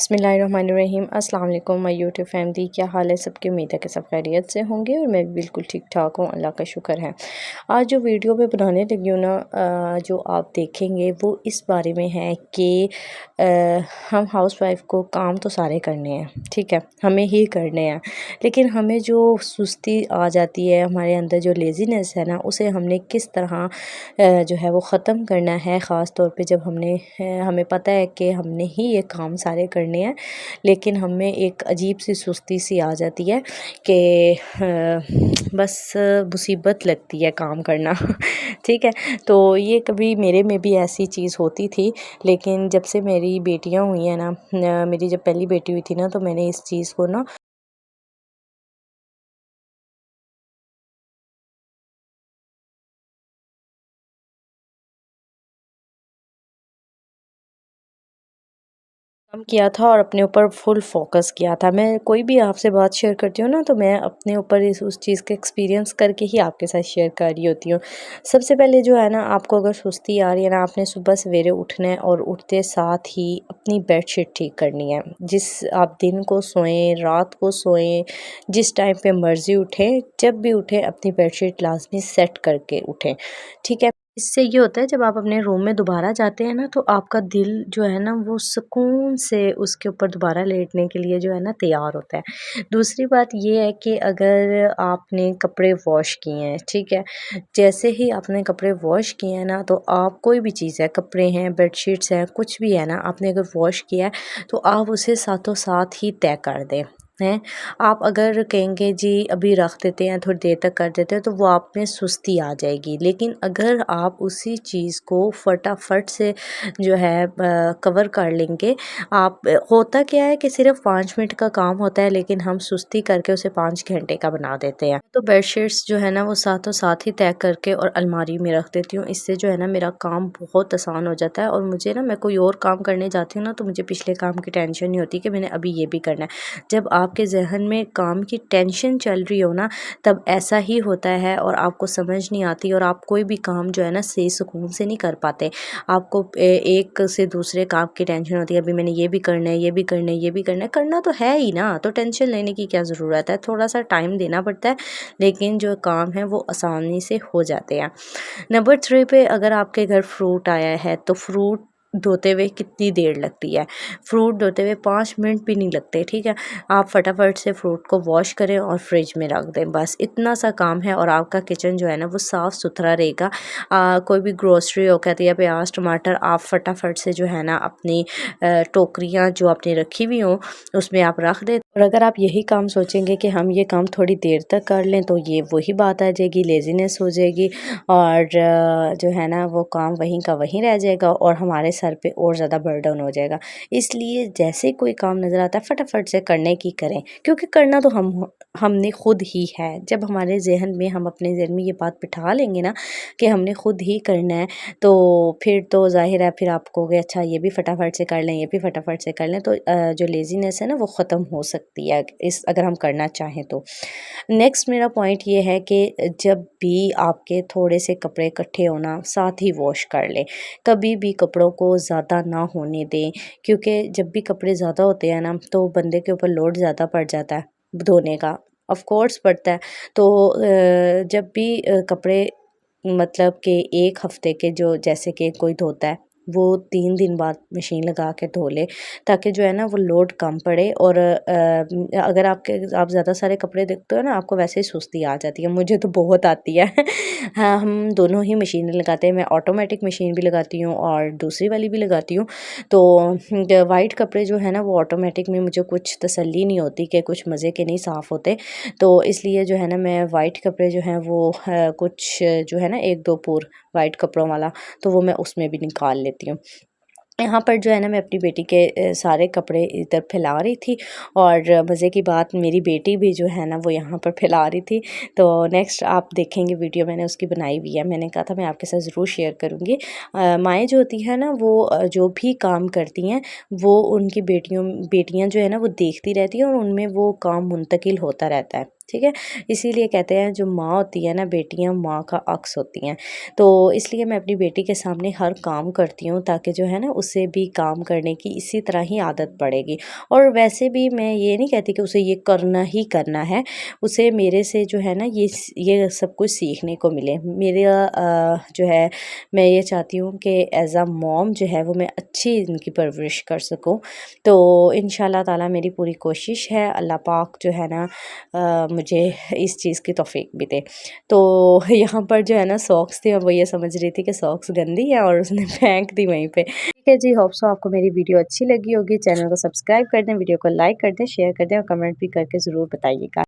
बिस्मिल्लाहिर्रहमानिर्रहीम अस्सलाम वालेकुम माय यूट्यूब फैमिली। क्या हाल है सबकी? उम्मीद है कि सब खैरियत से होंगे और मैं भी बिल्कुल ठीक ठाक हूँ, अल्लाह का शुक्र है। आज जो वीडियो मैं बनाने लगी हूँ ना, जो आप देखेंगे वो इस बारे में है कि हम हाउसवाइफ को काम तो सारे करने हैं, ठीक है, हमें ही करने हैं, लेकिन हमें जो सुस्ती आ जाती है, हमारे अंदर जो लेज़ीनेस है ना, उसे हमने किस तरह जो है वो ख़त्म करना है। ख़ास तौर पे जब हमें पता है कि हमने ही ये काम सारे करने हैं, लेकिन हमें एक अजीब सी सुस्ती सी आ जाती है कि बस मुसीबत लगती है काम करना ठीक है। तो ये कभी मेरे में भी ऐसी चीज़ होती थी, लेकिन जब से मेरी बेटियां हुई हैं ना, मेरी जब पहली बेटी हुई थी ना, तो मैंने इस चीज़ को ना काम किया था और अपने ऊपर फुल फोकस किया था। मैं कोई भी आपसे बात शेयर करती हूँ ना, तो मैं अपने ऊपर इस उस चीज़ का एक्सपीरियंस करके ही आपके साथ शेयर कर रही होती हूँ। सबसे पहले जो है ना, आपको अगर सुस्ती आ रही है ना, आपने सुबह सवेरे उठना है और उठते साथ ही अपनी बेडशीट ठीक करनी है। आप दिन को सोएं, रात को सोएं, जिस टाइम पे मर्ज़ी उठें, जब भी उठें अपनी बेडशीट लाज़मी सेट करके उठें, ठीक है। इससे ये होता है, जब आप अपने रूम में दोबारा जाते हैं ना, तो आपका दिल जो है ना वो सुकून से उसके ऊपर दोबारा लेटने के लिए जो है ना तैयार होता है। दूसरी बात ये है कि अगर आपने कपड़े वॉश किए हैं, ठीक है, जैसे ही आपने कपड़े वॉश किए हैं ना, तो आप कोई भी चीज़ है, कपड़े हैं, बेडशीट्स हैं, कुछ भी है ना, आपने अगर वॉश किया है तो आप उसे साथों साथ ही तय कर दें। हैं, आप अगर कहेंगे जी अभी रख देते हैं, थोड़ी देर तक कर देते हैं, तो वो आप में सुस्ती आ जाएगी। लेकिन अगर आप उसी चीज़ को फटाफट से जो है कवर कर लेंगे, आप होता क्या है कि सिर्फ 5 मिनट का काम होता है, लेकिन हम सुस्ती करके उसे 5 घंटे का बना देते हैं। तो बेडशीट्स जो है ना वो साथों साथ ही तय करके और अलमारी में रख देती हूँ। इससे जो है ना मेरा काम बहुत आसान हो जाता है, और मुझे ना, मैं कोई और काम करने जाती हूँ ना, तो मुझे पिछले काम की टेंशन नहीं होती कि मैंने अभी ये भी करना है। जब आपके ज़हन में काम की टेंशन चल रही हो ना, तब ऐसा ही होता है और आपको समझ नहीं आती, और आप कोई भी काम जो है ना सही सुकून से नहीं कर पाते। आपको एक से दूसरे काम की टेंशन होती है, अभी मैंने ये भी करना है, ये भी करना है, ये भी करना है, करना तो है ही ना, तो टेंशन लेने की क्या ज़रूरत है। थोड़ा सा टाइम देना पड़ता है, लेकिन जो काम है वो आसानी से हो जाते हैं। नंबर 3 पे, अगर आपके घर फ्रूट आया है, तो फ्रूट धोते हुए कितनी देर लगती है? फ्रूट धोते हुए 5 मिनट भी नहीं लगते, ठीक है। आप फटाफट से फ्रूट को वॉश करें और फ्रिज में रख दें, बस इतना सा काम है, और आपका किचन जो है ना वो साफ़ सुथरा रहेगा। कोई भी ग्रोसरी हो, कहती है प्याज टमाटर, आप फटाफट से जो है ना अपनी टोकरियाँ जो आपने रखी हुई हों उसमें आप रख दें। और अगर आप यही काम सोचेंगे कि हम ये काम थोड़ी देर तक कर लें, तो ये वही बात आ जाएगी, लेज़ीनेस हो जाएगी, और जो है ना वो काम वहीं का वहीं रह जाएगा, और हमारे सर पे और ज़्यादा बर्डन हो जाएगा। इसलिए जैसे ही कोई काम नज़र आता है, फटाफट से करने की करें, क्योंकि करना तो हमने खुद ही है। जब हमारे ज़हन में, हम अपने ज़हन में ये बात बिठा लेंगे ना कि हमने खुद ही करना है, तो फिर तो ज़ाहिर है, फिर आप कहोगे अच्छा ये भी फटाफट से कर लें, ये भी फटाफट से कर लें, तो जो लेज़ीनेस है ना वो ख़त्म हो सकती है, अगर हम करना चाहें तो। नेक्स्ट मेरा पॉइंट ये है कि जब भी आपके थोड़े से कपड़े इकट्ठे होना, साथ ही वॉश कर लें। कभी भी कपड़ों को ज़्यादा ना होने दें, क्योंकि जब भी कपड़े ज़्यादा होते हैं ना, तो बंदे के ऊपर लोड ज़्यादा पड़ जाता है धोने का, ऑफ कोर्स पड़ता है। तो जब भी कपड़े, मतलब कि 1 हफ़्ते के, जो जैसे कि कोई धोता है, वो 3 दिन बाद मशीन लगा के धो ले, ताकि जो है ना वो लोड कम पड़े। और अगर आप ज़्यादा सारे कपड़े देखते हो ना, आपको वैसे ही सुस्ती आ जाती है, मुझे तो बहुत आती है हाँ, हम दोनों ही मशीनें लगाते हैं, मैं ऑटोमेटिक मशीन भी लगाती हूँ और दूसरी वाली भी लगाती हूँ। तो वाइट कपड़े जो है ना वो ऑटोमेटिक में मुझे कुछ तसल्ली नहीं होती कि कुछ मज़े के नहीं साफ़ होते, तो इसलिए जो है ना मैं वाइट कपड़े जो हैं वो कुछ जो है ना 1-2 पूर वाइट कपड़ों वाला, तो वो मैं उसमें भी निकाल लेती हूँ। यहाँ पर जो है ना मैं अपनी बेटी के सारे कपड़े इधर फैला रही थी, और मज़े की बात, मेरी बेटी भी जो है ना वो यहाँ पर फैला रही थी। तो नेक्स्ट आप देखेंगे वीडियो मैंने उसकी बनाई हुई है, मैंने कहा था मैं आपके साथ ज़रूर शेयर करूँगी। माएँ जो होती हैं ना, वो जो भी काम करती हैं, वो उनकी बेटियाँ जो है ना वो देखती रहती हैं, और उनमें वो काम मुंतकिल होता रहता है, ठीक है? इसीलिए कहते हैं जो माँ होती है ना, बेटियाँ माँ का अक्स होती हैं। तो इसलिए मैं अपनी बेटी के सामने हर काम करती हूँ ताकि जो है ना उसे भी काम करने की इसी तरह ही आदत पड़ेगी। और वैसे भी मैं ये नहीं कहती कि उसे ये करना ही करना है, उसे मेरे से जो है ना ये सब कुछ सीखने को मिले। मेरा जो है मैं ये चाहती हूँ कि एज़ अ मॉम जो है वो मैं अच्छी इनकी परवरिश कर सकूँ। तो इंशाल्लाह ताला मेरी पूरी कोशिश है, अल्लाह पाक जो है ना मुझे इस चीज़ की तौफ़ीक भी दे। तो यहाँ पर जो है ना सॉक्स थी, वो ये समझ रही थी कि सॉक्स गंदी है और उसने फेंक दी वहीं पे। ठीक है जी, होप सो आपको मेरी वीडियो अच्छी लगी होगी। चैनल को सब्सक्राइब कर दें, वीडियो को लाइक कर दें, शेयर कर दें और कमेंट भी करके ज़रूर बताइएगा।